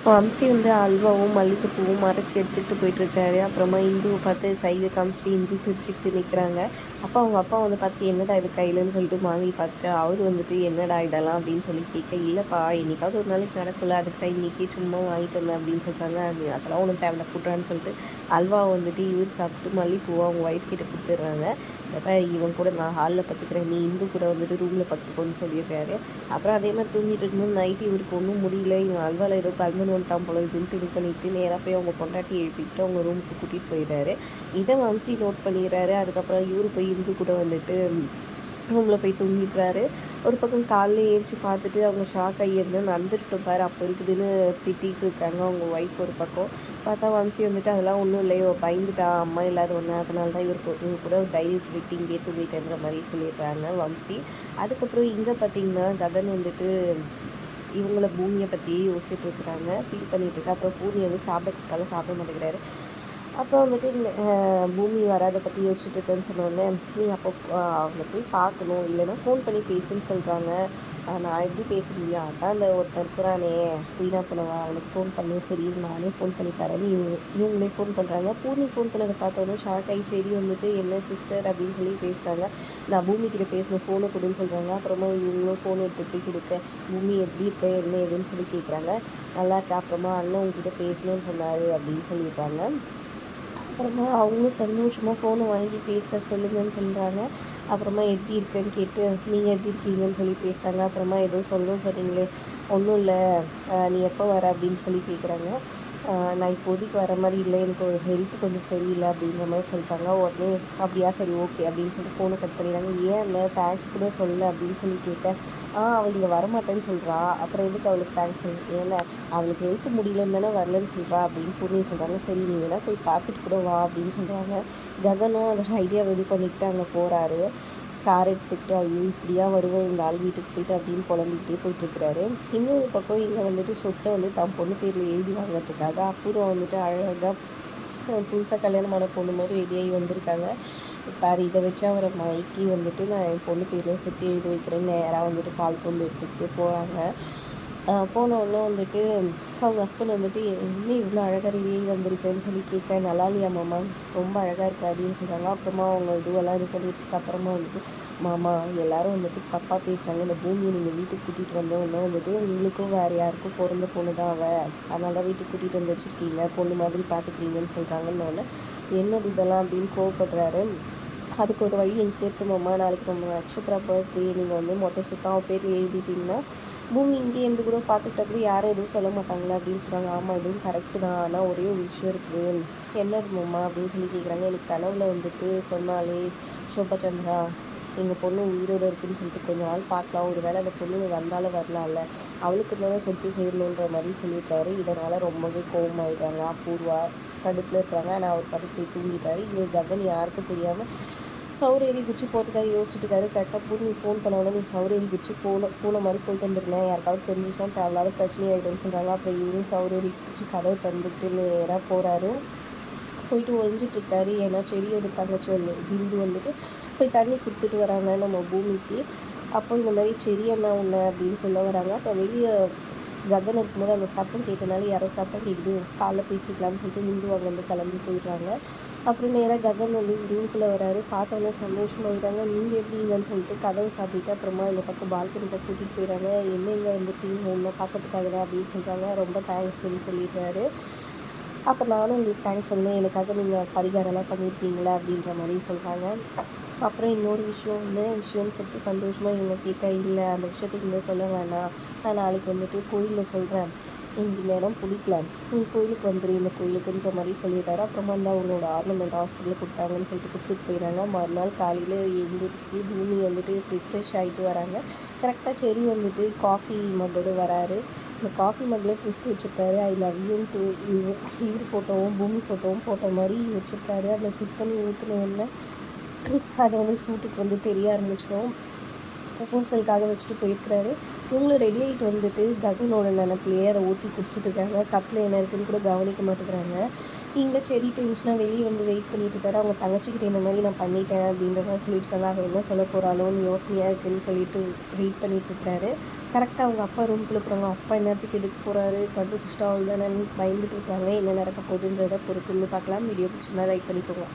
வம்சி வந்து அல்வாவும் மல்லிகைப்பூவும் மறைச்சி எடுத்துகிட்டு போயிட்டுருக்காரு. அப்புறமா இந்துவை பார்த்து சைகை காமிச்சிட்டு இந்து சிரிச்சுக்கிட்டு நிற்கிறாங்க. அப்போ அவங்க அப்பா வந்து பார்த்துட்டு என்னடா இது கையிலன்னு சொல்லிட்டு வாங்கி பார்த்துட்டு அவர் வந்துட்டு என்னடா இதெல்லாம் அப்படின்னு சொல்லி கேட்க, இல்லைப்பா என்னைக்காவது ஒரு நாளைக்கு நடக்கும்ல, அதுக்கு தான் இன்றைக்கி சும்மா வாங்கிட்டு வந்தேன் அப்படின்னு சொல்கிறாங்க. அதெல்லாம் ஒன்றும் தேவையில்ல கூட்டுறான்னு சொல்லிட்டு அல்வாவை வந்துட்டு இவர் சாப்பிட்டு மல்லிகைப்பூவை அவங்க ஒய்ஃப் கிட்ட கொடுத்துட்றாங்க. அப்போ இவன் கூட நான் ஹாலில் பார்த்துக்கிறேன், நீ இந்து கூட வந்துட்டு ரூமில் படுத்துக்கோன்னு சொல்லிடுறாரு. அப்புறம் அதே மாதிரி தூங்கிட்டு இருக்கும்போது நைட்டு இவருக்கு ஒன்றும் முடியல, இவன் அல்வாவில் ஏதோ கலந்துன்னு வந்துட்டான் போல இதுன்ட்டு இது பண்ணிவிட்டு நேராக போய் அவங்க பொண்டாட்டி எழுப்பிக்கிட்டு அவங்க ரூமுக்கு கூட்டிகிட்டு போயிடுறாரு. இதை வம்சி நோட் பண்ணிடுறாரு. அதுக்கப்புறம் இவரு போய் இந்து கூட வந்துட்டு ரூமில் போய் தூங்கிடுறாரு. ஒரு பக்கம் காலைல ஏஞ்சி பார்த்துட்டு அவங்க ஷாக் ஆகி எதுனா நடந்துட்டு பாரு அப்போ இருக்குதுன்னு திட்டிகிட்டு இருக்காங்க அவங்க ஒய்ஃப். ஒரு பக்கம் பார்த்தா வம்சி வந்துட்டு அதெல்லாம் ஒன்றும் இல்லை, பயந்துட்டா அம்மா இல்லாத ஒன்று, அதனால தான் இவர் கூட தைரியம் சொல்லிட்டு இங்கே தூங்கிட்டேன்ற மாதிரி சொல்லிடுறாங்க வம்சி. அதுக்கப்புறம் இங்கே பார்த்திங்கன்னா ககன் வந்துட்டு இவங்கள பூமியை பற்றியே யோசிச்சுட்டு இருக்கிறாங்க, ஃபீல் பண்ணிகிட்டு இருக்கா. அப்புறம் பூமியை வந்து சாப்பிட கூட்டாலும் சாப்பிட மாட்டேங்கிறாரு. அப்புறம் வந்துட்டு பூமி வராதை பற்றி யோசிச்சுட்டு இருக்கேன்னு சொன்னோடனே, நீ அப்போ அவனை போய் பார்க்கணும், இல்லைன்னா ஃபோன் பண்ணி பேசுன்னு சொல்கிறாங்க. நான் எப்படி பேச முடியும், அதான் அந்த ஒருத்தர் இருக்கிறானே வீணா பண்ணவா, அவனுக்கு ஃபோன் பண்ணி, சரி நானே ஃபோன் பண்ணி தரேன்னு இவங்களே ஃபோன் பண்ணுறாங்க. பூர்ணி ஃபோன் பண்ணதை பார்த்தோன்னே ஷாக் ஆகி சரி வந்துட்டு என்ன சிஸ்டர் அப்படின்னு சொல்லி பேசுகிறாங்க. நான் பூமிக்கிட்ட பேசணும், ஃபோனை கொடுன்னு சொல்கிறாங்க. அப்புறமா இவங்களும் ஃபோன் எடுத்துகிட்டு போய் கொடுக்க, பூமி எப்படி இருக்க என்ன ஏதுன்னு சொல்லி கேட்குறாங்க. நல்லா இருக்கா, அப்புறமா அண்ணன் உங்ககிட்ட பேசணும்னு சொன்னார் அப்படின்னு சொல்லிடுறாங்க. அப்புறமா அவங்களும் சந்தோஷமாக ஃபோனை வாங்கி பேச சொல்லுங்கன்னு சொல்கிறாங்க. அப்புறமா எப்படி இருக்கேன்னு கேட்டு நீங்கள் எப்படி இருக்கீங்கன்னு சொல்லி பேசுகிறாங்க. அப்புறமா ஏதோ சொல்லணும்னு சொன்னீங்களே, ஒன்றும் இல்லை, நீ எப்போ வர அப்படின்னு சொல்லி கேட்குறாங்க. நான் இப்போதைக்கு வர மாதிரி இல்லை, எனக்கு ஹெல்த் கொஞ்சம் சரியில்லை அப்படின்ற மாதிரி சொல்லிட்டாங்க. உடனே அப்படியா சரி ஓகே அப்படின்னு சொல்லிட்டு ஃபோனை கட் பண்ணிடுறாங்க. ஏன் என்ன தேங்க்ஸ் கூட சொல்லலை அப்படின்னு சொல்லி கேட்க, அவள் இங்கே வரமாட்டேன்னு சொல்கிறா, அப்புறம் எதுக்கு அவளுக்கு தேங்க்ஸ் சொல்லு, ஏன்னா அவளுக்கு ஹெல்த் முடியலன்னு தானே வரலன்னு சொல்கிறா அப்படின்னு பூர்ணி சொல்கிறாங்க. சரி நீ வேணால் போய் பார்த்துட்டு கூட வா அப்படின்னு சொல்கிறாங்க. ககனும் அந்த ஐடியாவை இது பண்ணிக்கிட்டு அங்கே போகிறாரு. கார் எடுத்துக்கிட்டு ஐயோ இப்படியா வருவேன் இந்த ஆள் வீட்டுக்கு போயிட்டு அப்படின்னு புலம்பிக்கிட்டே போயிட்டுருக்கிறாரு. இன்னொரு பக்கம் இங்கே வந்துட்டு சொத்தை வந்து தன் பொண்ணு பேரில் எழுதி வாங்கிறதுக்காக அப்புறம் வந்துட்டு அழகாக புதுசாக கல்யாணமான பொண்ணு மாதிரி ரெடியாகி வந்திருக்காங்க. பாரு இதை வச்சு அவரை மயக்கி வந்துட்டு நான் என் பொண்ணு பேரில் சொத்து எழுதி வைக்கிறேன்னு நேராக வந்துட்டு பால் சோம்பு எடுத்துக்கிட்டு போகிறாங்க. போனோடனே வந்துட்டு அவங்க ஹஸ்பண்ட் வந்துட்டு என்ன இவ்வளோ அழகாக ரெடியாகி வந்திருக்குன்னு சொல்லி கேட்க, நல்லா இல்லையா மாமா, ரொம்ப அழகாக இருக்கா அப்படின்னு சொல்கிறாங்க. அப்புறமா அவங்க இதுவெல்லாம் இது பண்ணிட்டு அப்புறமா வந்துட்டு மாமா எல்லோரும் வந்துட்டு தப்பாக பேசுகிறாங்க, இந்த பூமியை நீங்கள் வீட்டுக்கு கூட்டிகிட்டு வந்தோடனே வந்துட்டு உங்களுக்கும் வேறு யாருக்கும் பிறந்த பொண்ணு தான் அவள், அதனால தான் வீட்டுக்கு கூட்டிகிட்டு வந்து வச்சுருக்கீங்க, பொண்ணு மாதிரி பார்த்துக்கிறீங்கன்னு சொல்கிறாங்கன்னு என்னது இதெல்லாம் அப்படின்னு கோவப்படுறாரு. அதுக்கு ஒரு வழி என்கிட்ட இருக்கு மாமா, நாளைக்கு நம்ம நட்சத்திரா பர்த்டே, நீங்கள் வந்து மொத்த சொத்தம் அவள் பேரில் எழுதிட்டிங்கன்னா பூமி இங்கே இருந்து கூட பார்த்துக்கிட்டா கூட யாரும் எதுவும் சொல்ல மாட்டாங்களே அப்படின்னு சொல்கிறாங்க. ஆமாம் இதுவும் கரெக்டு தான், ஆனால் ஒரே ஒரு விஷயம் இருக்குது, என்னது மாமா அப்படின்னு சொல்லி கேட்குறாங்க. எனக்கு கனவுல வந்துட்டு சொன்னாலே சோபச்சந்திரா எங்கள் பொண்ணு உயிரோடு இருக்குதுன்னு சொல்லிட்டு கொஞ்ச நாள் பார்க்கலாம், ஒரு வேளை அந்த பொண்ணு வந்தாலும் வரலாம்ல, அவளுக்கு தானே சொத்து செய்யணுன்ற மாதிரி சொல்லியிருக்காரு. இதனால் ரொம்பவே கோவமாயிடுறாங்க. அபூர்வா கடுப்பில் இருக்கிறாங்க. ஆனால் அவர் படுத்து போய் தூங்கிட்டாரு. இங்கே ககன் யாருக்கும் தெரியாமல் சௌரேரி குச்சி போட்டுக்காக யோசிச்சுட்டு இருக்காரு. கரெக்டாக பூர்ணி ஃபோன் பண்ண நீ சௌரேரி குச்சி பூனை மாதிரி போயிட்டு வந்துருந்தேன், யாருக்காவது தெரிஞ்சிச்சுன்னா தேவையில்லாத பிரச்சனையாகிடும்னு சொல்கிறாங்க. அப்புறம் இவரும் சௌரேரி குச்சி கதவை தந்துட்டு நேராக போகிறாரு. போயிட்டு ஒழிஞ்சிட்ருக்காரு. ஏன்னா செடியோட தங்கச்சி வந்து பிந்து வந்துட்டு போய் தண்ணி கொடுத்துட்டு வராங்க நம்ம பூமிக்கு. அப்போ இந்த மாதிரி செடி என்ன ஒன்று அப்படின்னு சொல்ல வராங்க. அப்போ வெளியே ககன் இருக்கும்போது அந்த சத்தம் கேட்டனால யாரோ சத்தம் கேட்குது, காலைல பேசிக்கலாம்னு சொல்லிட்டு இந்து அங்கேருந்து கிளம்பி போயிடுறாங்க. அப்புறம் நேராக ககன் வந்து ரூம்குள்ளே வராரு. பார்த்தோன்னே சந்தோஷமாயிடுறாங்க. நீங்கள் எப்படிங்கன்னு சொல்லிட்டு கதவை சாத்திட்டு அப்புறமா இந்த பக்கம் பால்கனிக்கு கூட்டிகிட்டு போயிடுறாங்க. என்ன இங்கே வந்துருக்கீங்க, ஒன்றை பார்க்கறதுக்காக தான் அப்படின்னு சொல்கிறாங்க. ரொம்ப தேங்க்ஸ்ன்னு சொல்லிடுறாரு. அப்போ நானும் உங்களுக்கு தேங்க்ஸ் சொன்னேன், எனக்காக நீங்கள் பரிகாரம்லாம் பண்ணியிருக்கீங்களா அப்படின்ற மாதிரி சொல்கிறாங்க. அப்புறம் இன்னொரு விஷயம்னு சொல்லிட்டு சந்தோஷமாக இவங்க கேட்க, இல்லை அந்த விஷயத்தை இங்கே சொல்ல வேணாம், நான் நாளைக்கு வந்துட்டு கோயிலில் சொல்கிறேன், எனக்கு இந்த இடம் பிடிக்கல, நீ கோயிலுக்கு வந்துடு இந்த கோயிலுக்குன்ற மாதிரி சொல்லிடுறாரு. அப்புறமா வந்து அவங்களோட ஆர்னமெண்ட் ஹாஸ்பிட்டலில் கொடுத்தாங்கன்னு சொல்லிட்டு கொடுத்துட்டு போயிடுறாங்க. மறுநாள் காலையில் எழுந்திரிச்சு பூமி வந்துட்டு ரிஃப்ரெஷ் ஆகிட்டு வராங்க. கரெக்டாக செரி வந்துட்டு காஃபி மக்கோடு வராரு. இந்த காஃபி மக்கில் ட்விஸ்ட் வச்சுருக்காரு, ஐ லவ் யூன்ட்டு இவர் ஃபோட்டோவும் பூமி ஃபோட்டோவும் போட்ட மாதிரி வச்சுருக்காரு. அதில் சுத்தண்ணி ஊற்றின உடனே அதை வந்து சூட்டுக்கு வந்து தெரிய ஆரம்பிச்சிடும். ப்ரப்போசலுக்காக வச்சுட்டு போயிருக்கிறாரு. இவங்களும் ரெடி ஆகிட்டு வந்துட்டு ககனோட நினப்பிலேயே அதை ஊற்றி குடிச்சிட்டு இருக்காங்க. கப்பில் என்ன இருக்குன்னு கூட கவனிக்க மாட்டேங்கிறாங்க. இங்கே செரி டென்ஷனாக வெளியே வந்து வெயிட் பண்ணிட்டு இருக்காரு. அவங்க தங்கச்சிக்கிட்ட இந்த மாதிரி நான் பண்ணிட்டேன் அப்படின்ற மாதிரி சொல்லியிருக்காங்க. அவள் என்ன சொல்ல போகிறாளோன்னு யோசனையாக இருக்குதுன்னு சொல்லிட்டு வெயிட் பண்ணிட்டு இருக்கிறாரு. கரெக்டாக அவங்க அப்பா ரூம்குள்ளே போகிறாங்க. அப்பா என்னத்துக்கு எதுக்கு போகிறாரு, கண்டுபிடிச்சிட்டா அவள் தானேன்னு பயந்துட்டு இருக்காங்க. என்ன நடக்க போகுதுன்றதை பொறுத்து இருந்து பார்க்கலாம். வீடியோ பிடிச்சிருந்தா லைக் பண்ணிக்கோங்க.